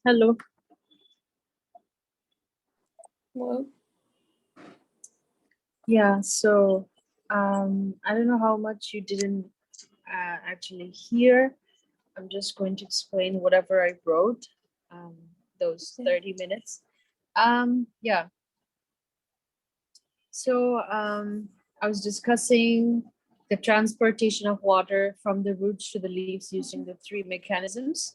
Hello. Well, Yeah, so I don't know how much you didn't actually hear. I'm just going to explain whatever I wrote, those 30 minutes. Yeah, so I was discussing the transportation of water from the roots to the leaves using the three mechanisms.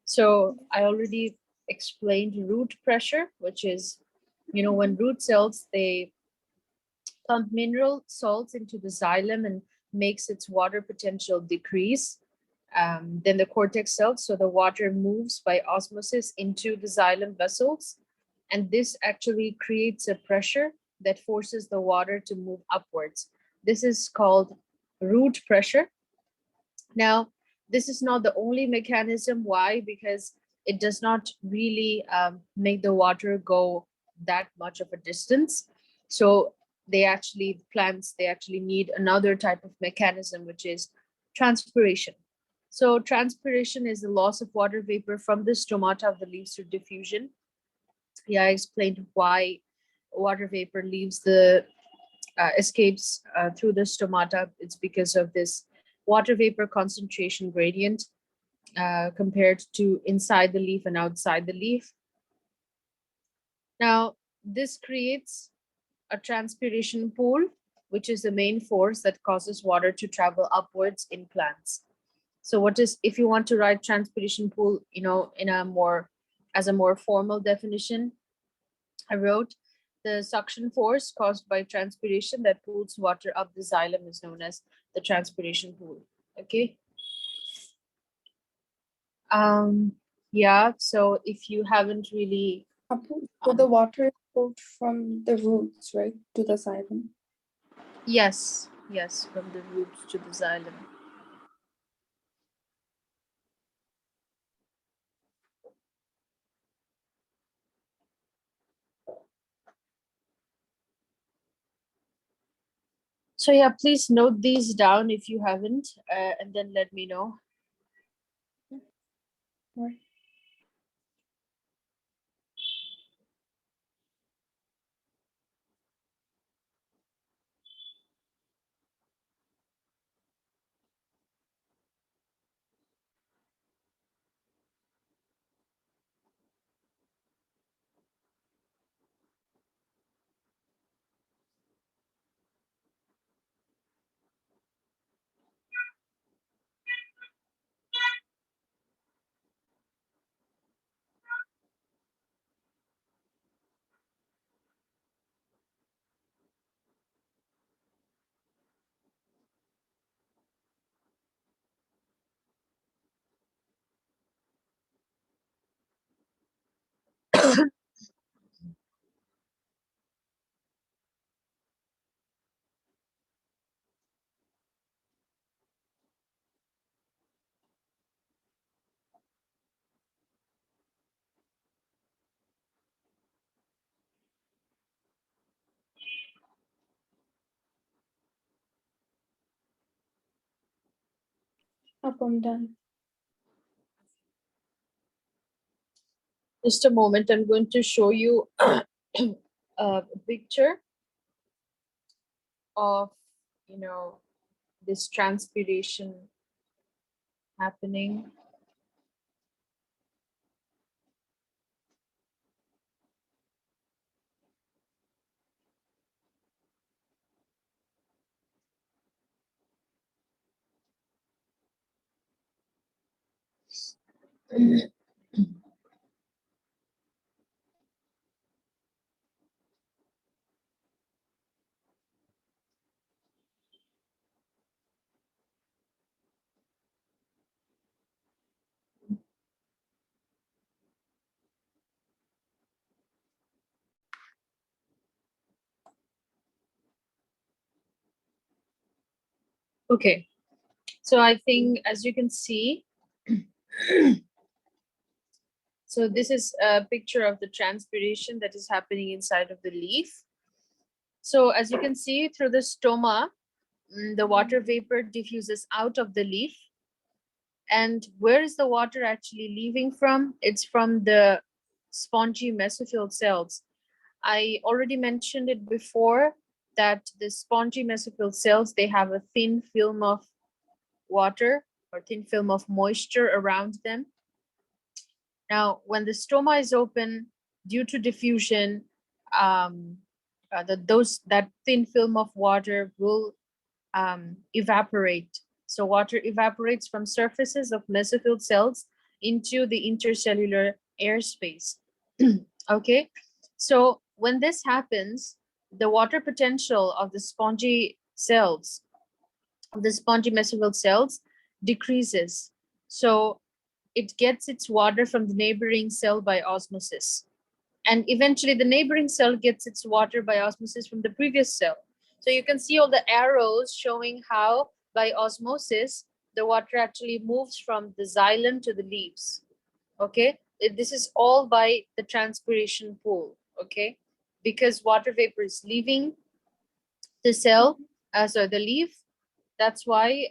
So I already explained root pressure, which is, when root cells, they pump mineral salts into the xylem and makes its water potential decrease. Then the cortex cells, so the water moves by osmosis into the xylem vessels. And this actually creates a pressure that forces the water to move upwards. This is called root pressure. Now, this is not the only mechanism. Why? Because it does not really make the water go that much of a distance. So plants, they actually need another type of mechanism, which is transpiration. So transpiration is the loss of water vapor from the stomata of the leaves through diffusion. Yeah, I explained why water vapor leaves the escapes through the stomata. It's because of this water vapor concentration gradient compared to inside the leaf and outside the leaf. Now, this creates a transpiration pool, which is the main force that causes water to travel upwards in plants. So what is, if you want to write transpiration pool, in a more, as a more formal definition, I wrote the suction force caused by transpiration that pulls water up the xylem is known as the transpiration pool. Okay. Yeah, so if you haven't really so the water is pulled from the roots, right, to the xylem. yes, from the roots to the xylem. So yeah, please note these down if you haven't, and then let me know. Right. Up and down. Just a moment, I'm going to show you a picture of, this transpiration happening. Okay, so I think as you can see, so this is a picture of the transpiration that is happening inside of the leaf. So as you can see through the stoma, the water vapor diffuses out of the leaf. And where is the water actually leaving from? It's from the spongy mesophyll cells. I already mentioned it before that the spongy mesophyll cells, they have a thin film of water or thin film of moisture around them. Now, when the stoma is open due to diffusion, that thin film of water will evaporate. So water evaporates from surfaces of mesophyll cells into the intercellular airspace. Okay, so when this happens, the water potential of the spongy cells, of the spongy mesophyll cells, decreases. So it gets its water from the neighboring cell by osmosis. And eventually the neighboring cell gets its water by osmosis from the previous cell. So you can see all the arrows showing how by osmosis, the water actually moves from the xylem to the leaves. Okay, this is all by the transpiration pool. Okay, because water vapor is leaving the cell, so the leaf. That's why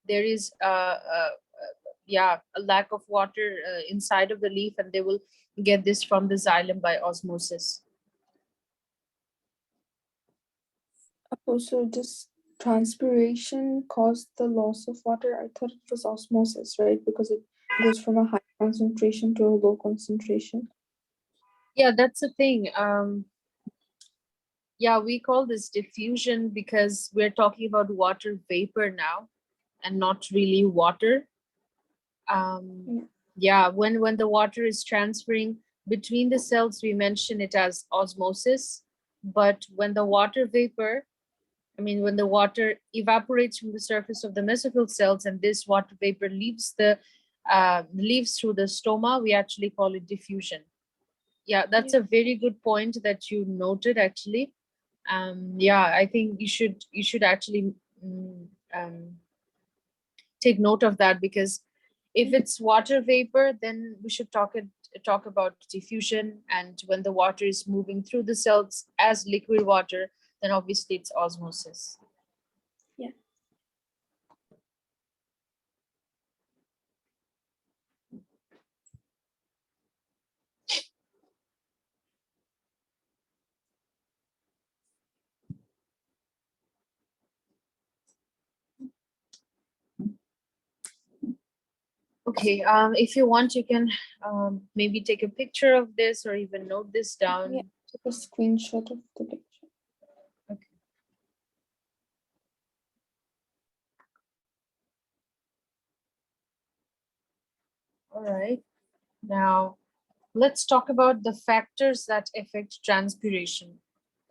there is yeah, a lack of water inside of the leaf, and they will get this from the xylem by osmosis. So this transpiration caused the loss of water. I thought it was osmosis, right? Because it goes from a high concentration to a low concentration. Yeah, that's the thing. Yeah, we call this diffusion because we're talking about water vapor now and not really water. Yeah. Yeah, when the water is transferring between the cells, we mention it as osmosis. But when the water vapor, I mean, when the water evaporates from the surface of the mesophyll cells and this water vapor leaves through the stoma, we actually call it diffusion. Yeah, that's Yeah. a very good point that you noted actually. Yeah, I think you should actually take note of that, because if it's water vapor, then we should talk about diffusion. And when the water is moving through the cells as liquid water, then obviously it's osmosis. Yeah. Okay, if you want, you can maybe take a picture of this or even note this down. Yeah. Take a screenshot of the picture. Okay. All right. Now, let's talk about the factors that affect transpiration.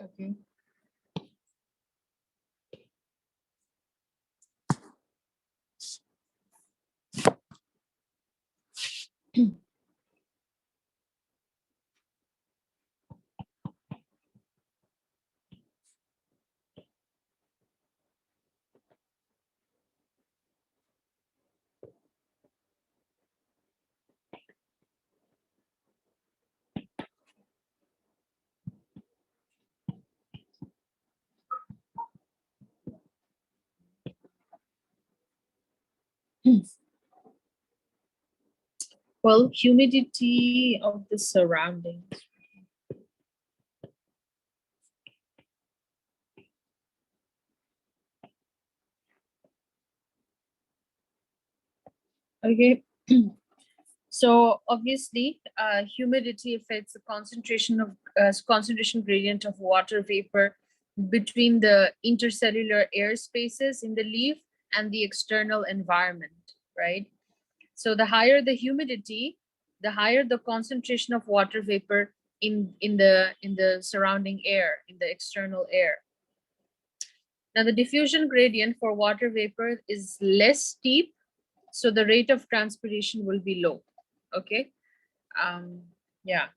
Okay. Well, humidity of the surroundings. Okay. So obviously, humidity affects the concentration gradient of water vapor between the intercellular air spaces in the leaf and the external environment, right? So the higher the humidity, the higher the concentration of water vapor in the surrounding air, in the external air. Now the diffusion gradient for water vapor is less steep, so the rate of transpiration will be low. Okay. Yeah.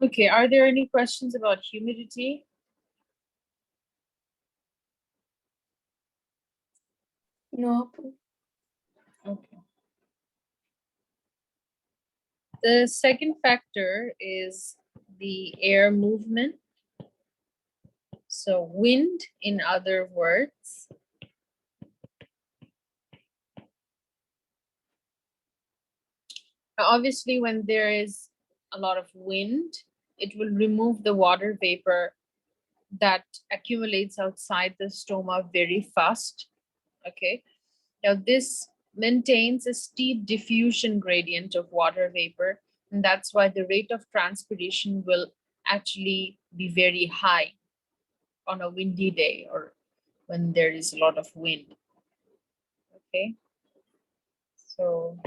Okay, are there any questions about humidity? No. Okay. The second factor is the air movement. So wind, in other words. Now, obviously, when there is a lot of wind, it will remove the water vapor that accumulates outside the stoma very fast. Okay. Now, this maintains a steep diffusion gradient of water vapor, and that's why the rate of transpiration will actually be very high on a windy day or when there is a lot of wind. Okay. So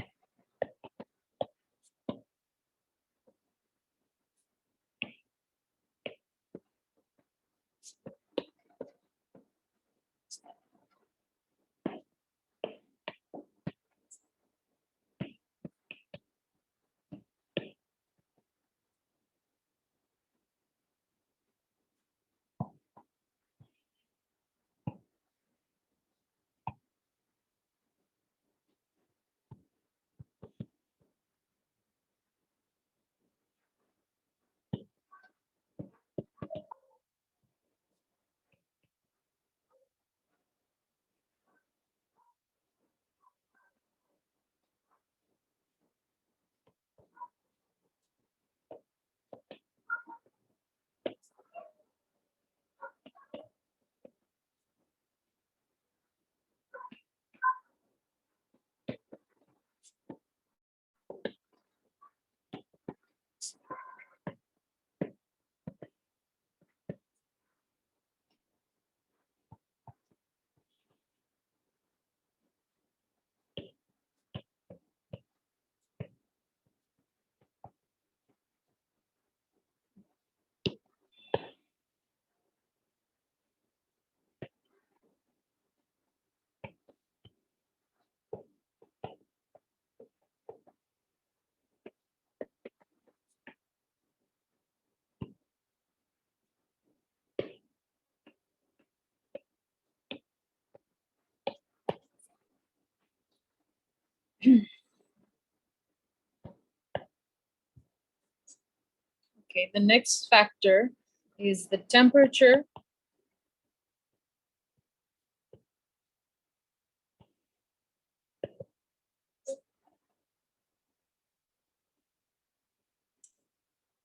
okay, the next factor is the temperature.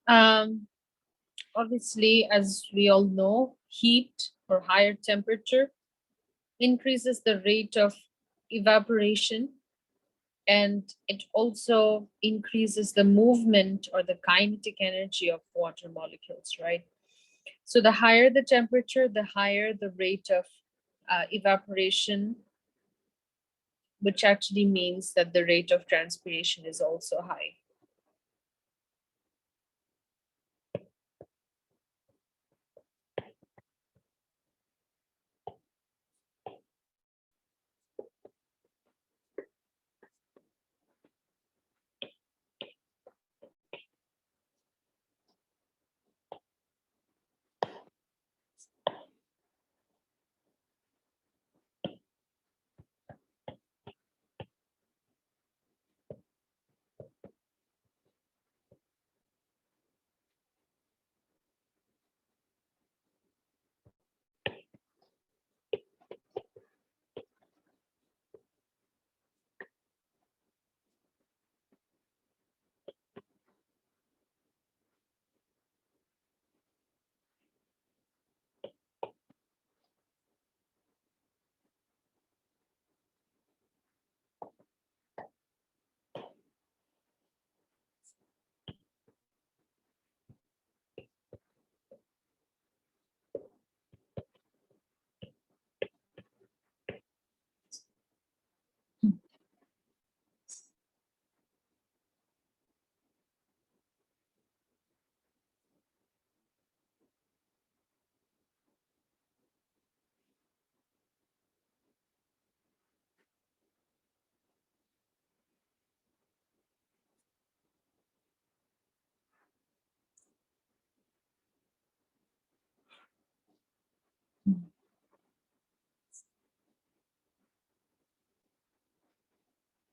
Um, Obviously, as we all know, heat or higher temperature increases the rate of evaporation, and it also increases the movement or the kinetic energy of water molecules, right? So the higher the temperature, the higher the rate of evaporation, which actually means that the rate of transpiration is also high.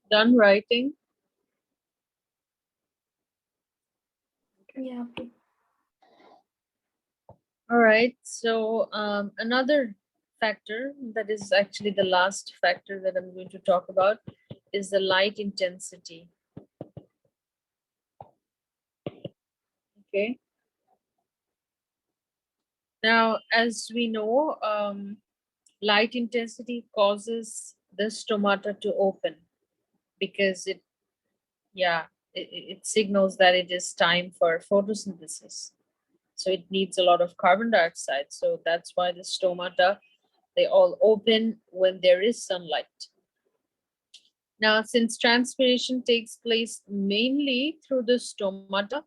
Done writing? Yeah. All right. So another factor that is actually the last factor that I'm going to talk about is the light intensity. Okay. Now, as we know, light intensity causes the stomata to open because it signals that it is time for photosynthesis. So it needs a lot of carbon dioxide. So that's why the stomata, they all open when there is sunlight. Now, since transpiration takes place mainly through the stomata,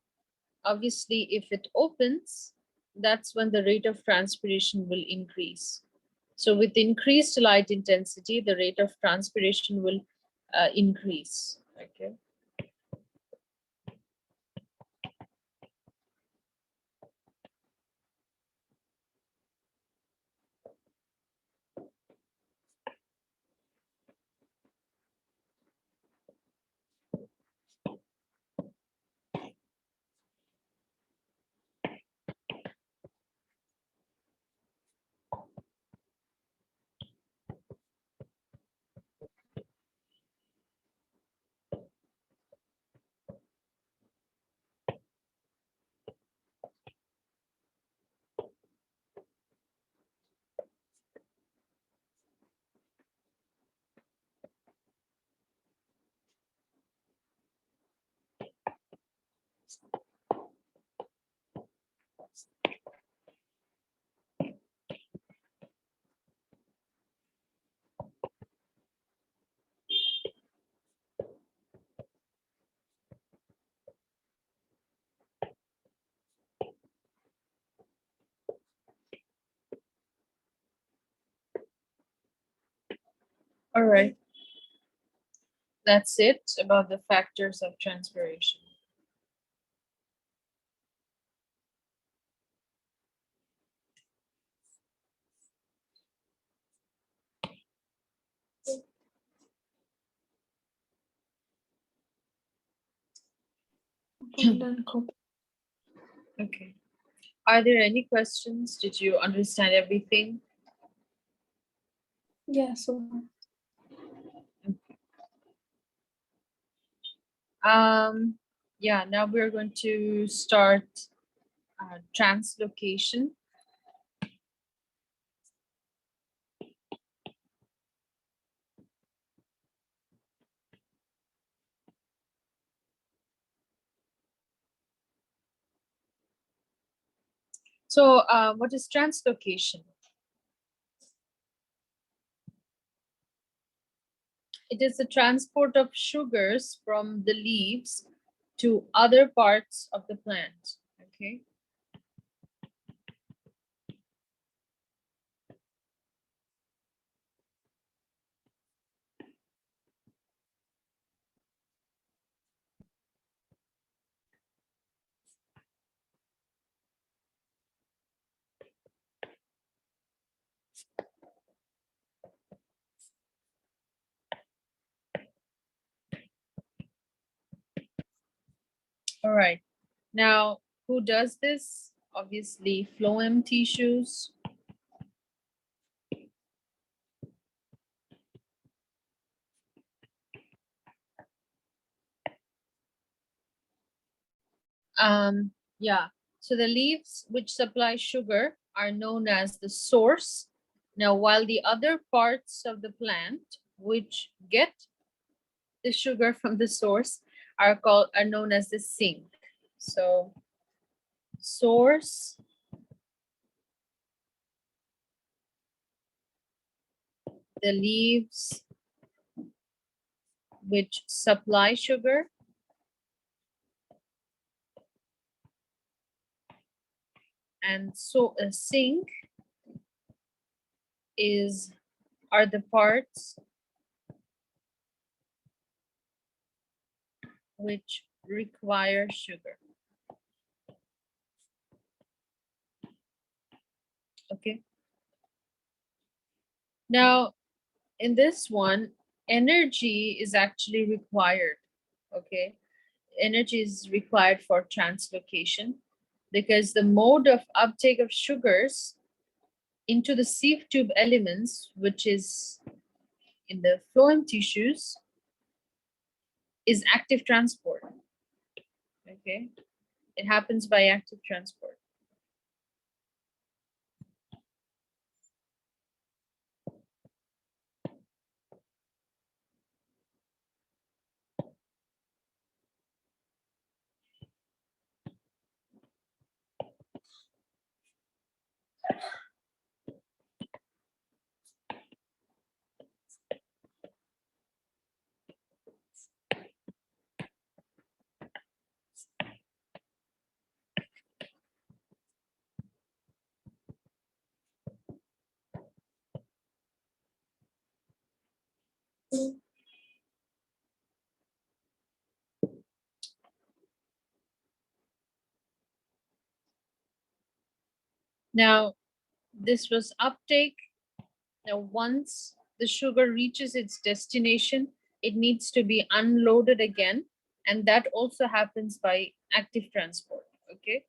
obviously if it opens, that's when the rate of transpiration will increase. So with increased light intensity, the rate of transpiration will increase. Okay. All right. That's it about the factors of transpiration. Done copy. Okay. Are there any questions? Did you understand everything? Yeah, so Yeah, now we're going to start translocation. So what is translocation? It is the transport of sugars from the leaves to other parts of the plant. Okay. All right. Now, who does this? Obviously, phloem tissues. Yeah. So the leaves which supply sugar are known as the source. Now, while the other parts of the plant which get the sugar from the source are known as the sink. So source, the leaves which supply sugar, and so a sink are the parts which require sugar. Okay. Now, in this one, energy is actually required, okay? Energy is required for translocation because the mode of uptake of sugars into the sieve tube elements, which is in the phloem tissues, is active transport, okay? It happens by active transport. Now, this was uptake. Now, once the sugar reaches its destination, it needs to be unloaded again. And that also happens by active transport, okay?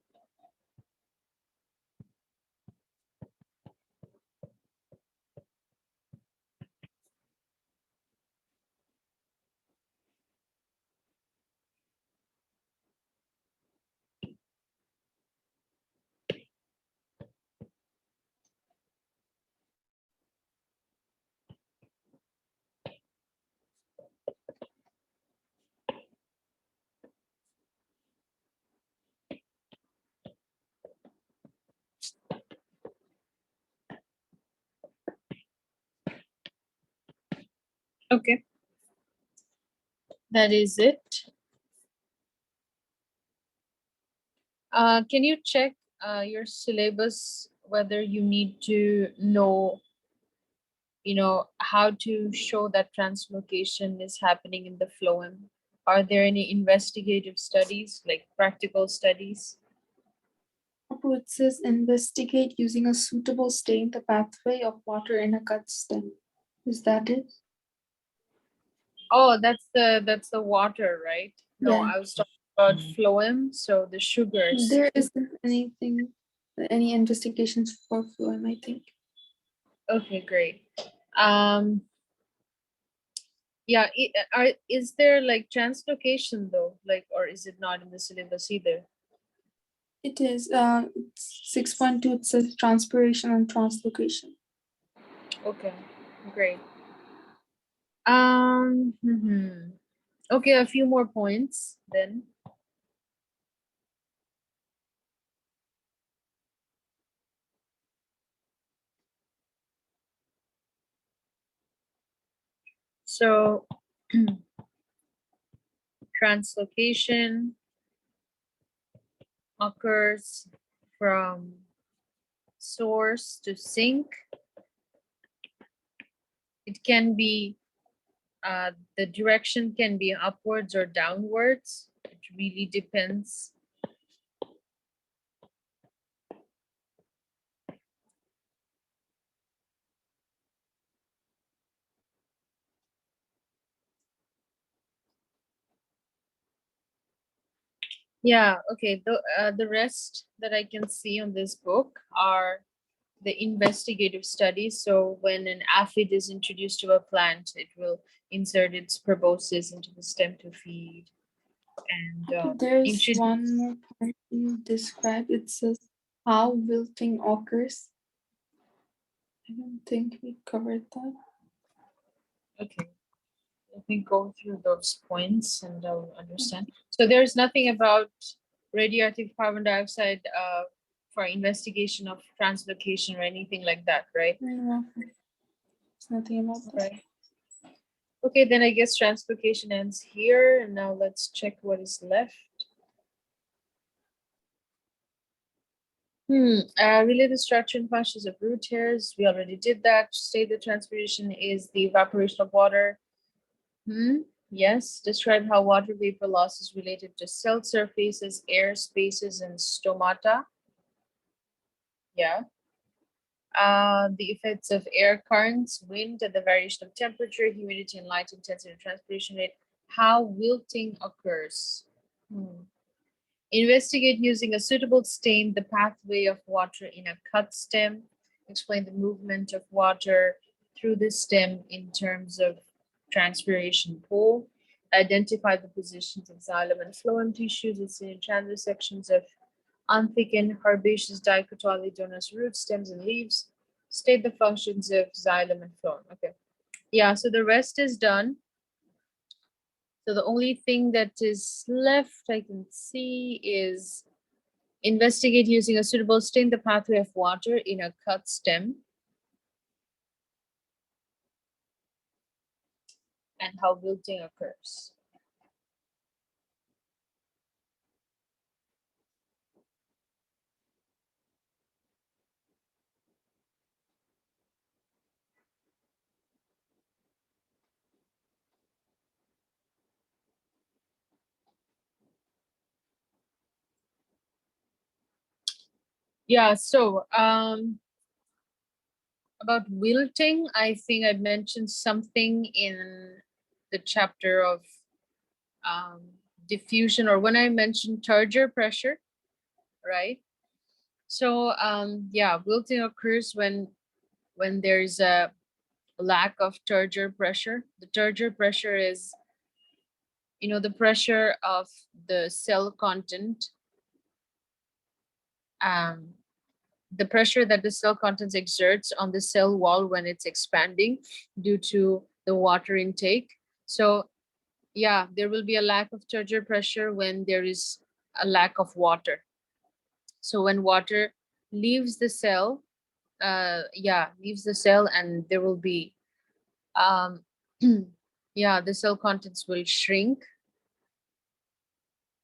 Okay. That is it. Can you check your syllabus whether you need to know, how to show that translocation is happening in the phloem? Are there any investigative studies, like practical studies? It says investigate using a suitable stain the pathway of water in a cut stem. Is that it? Oh, that's the water, right? No, Yeah. I was talking about phloem, so the sugars. There isn't any investigations for phloem, I think. Okay, great. Um, yeah, is there like translocation though, like, or is it not in the syllabus either? It is 6.2. It says transpiration and translocation. Okay, great. Okay, a few more points then. So translocation occurs from source to sink. It can be, the direction can be upwards or downwards. It really depends. Yeah, okay. The rest that I can see on this book are the investigative studies. So when an aphid is introduced to a plant, it will insert its proboscis into the stem to feed. And There's one more point describe. It says how wilting occurs. I don't think we covered that. okay, let me go through those points and I'll understand. So there's nothing about radioactive carbon dioxide for investigation of translocation or anything like that, right? No, there's nothing about that. Right. Okay, then I guess translocation ends here, and now let's check what is left. Related structure and functions of root hairs. We already did that. State the transpiration is the evaporation of water. Yes. Describe how water vapor loss is related to cell surfaces, air spaces, and stomata. Yeah. the effects of air currents, wind, and the variation of temperature, humidity, and light intensity, and transpiration rate, how wilting occurs. Investigate using a suitable stain the pathway of water in a cut stem. Explain the movement of water through the stem in terms of transpiration pool. Identify the positions of xylem and phloem tissues in transections of unthickened herbaceous dicotyledonous root stems and leaves. State the functions of xylem and phloem. Okay. Yeah, so the rest is done. So the only thing that is left I can see is investigate using a suitable stain the pathway of water in a cut stem and how wilting occurs. Yeah, so about wilting, I think I mentioned something in the chapter of diffusion, or when I mentioned turgor pressure, right? So yeah, wilting occurs when there's a lack of turgor pressure. The turgor pressure is, you know, the pressure of the cell content, um, the pressure that the cell contents exerts on the cell wall when it's expanding due to the water intake. So yeah, there will be a lack of turgor pressure when there is a lack of water. So when water leaves the cell, leaves the cell, and there will be, yeah, the cell contents will shrink.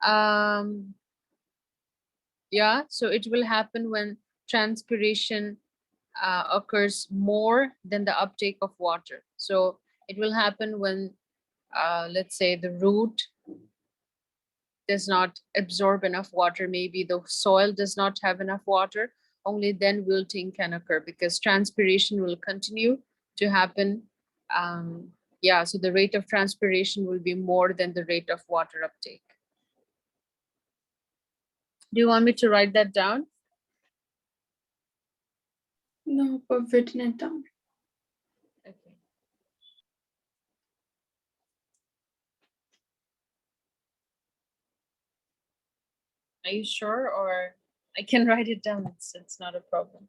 Um, yeah, so it will happen when transpiration occurs more than the uptake of water. So it will happen when, let's say, the root does not absorb enough water, maybe the soil does not have enough water, only then wilting can occur because transpiration will continue to happen. Yeah, so the rate of transpiration will be more than the rate of water uptake. Do you want me to write that down? No, but I've written it down. Okay. Are you sure, or I can write it down? It's not a problem.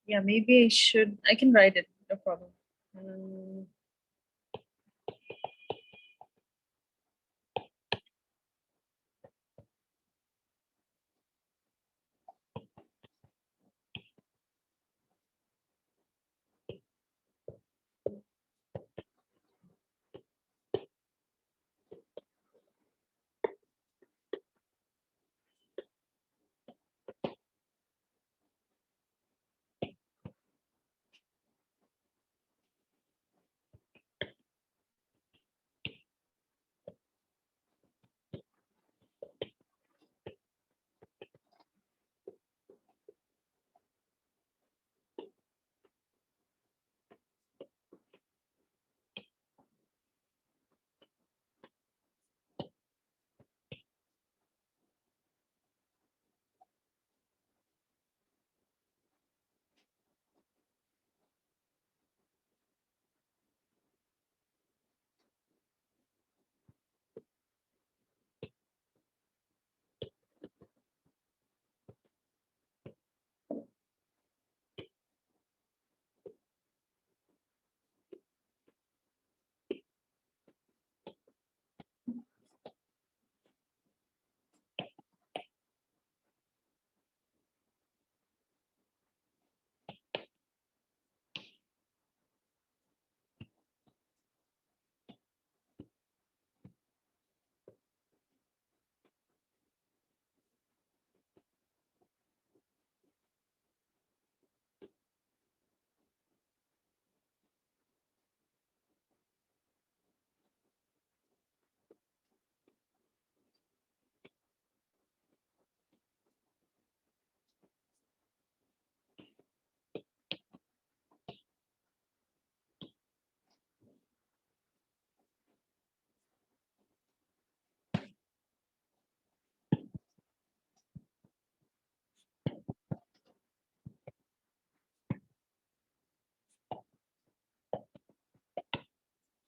Yeah, maybe I should. I can write it. No problem.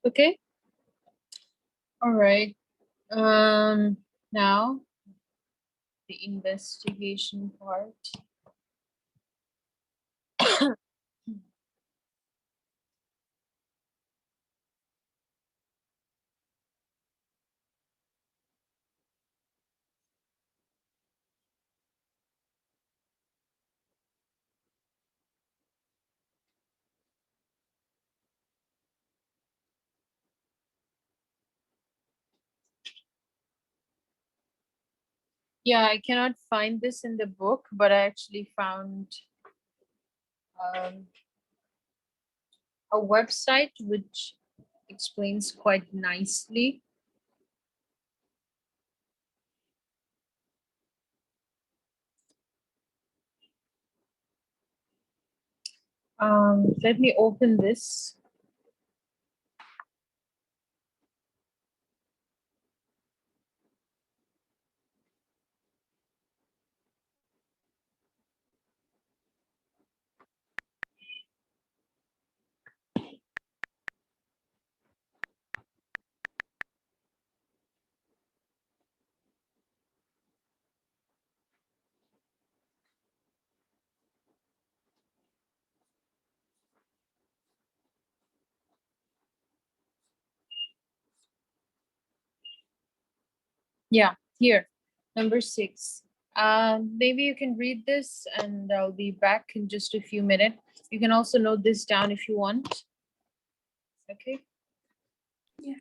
Okay. All right. Now the investigation part. Yeah, I cannot find this in the book, but I actually found um, a website which explains quite nicely. Let me open this. Yeah, here, number 6. Maybe you can read this and I'll be back in just a few minutes. You can also note this down if you want. Okay. Yeah.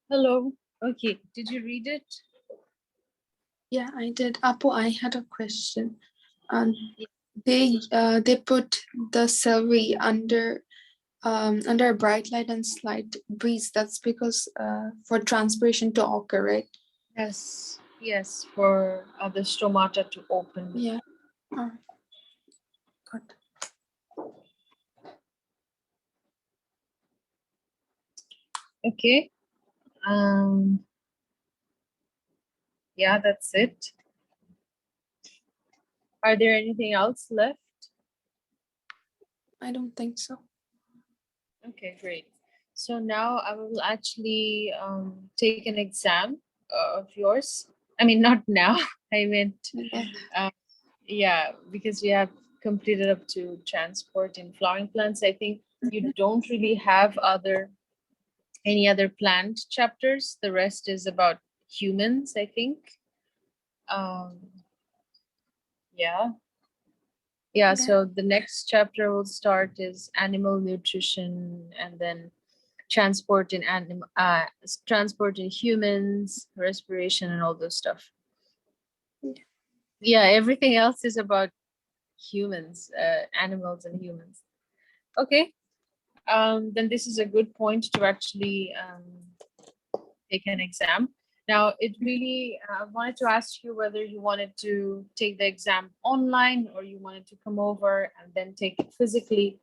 Hello. Okay, did you read it? Yeah, I did. Apu, I had a question. Yeah. They put the survey under bright light and slight breeze. That's because for transpiration to occur, right? Yes, yes, for the stomata to open. Yeah. All right. Good. Okay. Um, yeah, that's it. Are there anything else left? I don't think so. Okay, great. So now I will actually take an exam of yours. I mean, not now. I meant, Yeah. yeah, because we have completed up to transport in flowering plants. I think you don't really have any other plant chapters. The rest is about humans, I think. Um, yeah. Yeah, Yeah. so the next chapter will start is animal nutrition, and then transport in humans, respiration, and all those stuff. Yeah. Yeah, everything else is about humans, animals and humans. Okay. Then this is a good point to actually take an exam. Now, it really, I wanted to ask you whether you wanted to take the exam online or you wanted to come over and then take it physically.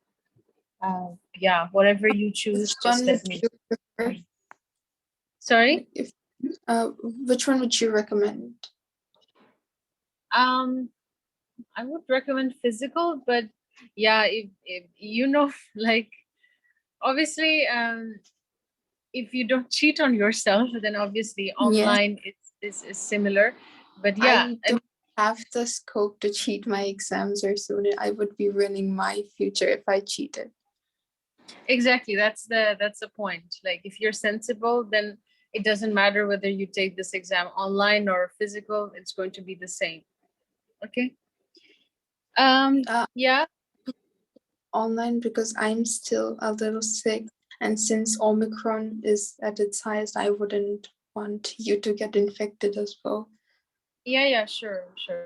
Yeah, whatever you choose, Which just one let would me. you prefer? Sorry. If which one would you recommend? Um, I would recommend physical, but yeah, if you know, like obviously, if you don't cheat on yourself, then obviously Yeah. online is similar. But yeah, I don't have the scope to cheat my exams or sooner. I would be ruining my future if I cheated. exactly. That's the point. Like if you're sensible, then it doesn't matter whether you take this exam online or physical. It's going to be the same. Okay. Uh, Yeah. Online because I'm still a little sick, and since Omicron is at its highest, I wouldn't want you to get infected as well. Yeah. Yeah. Sure. Sure.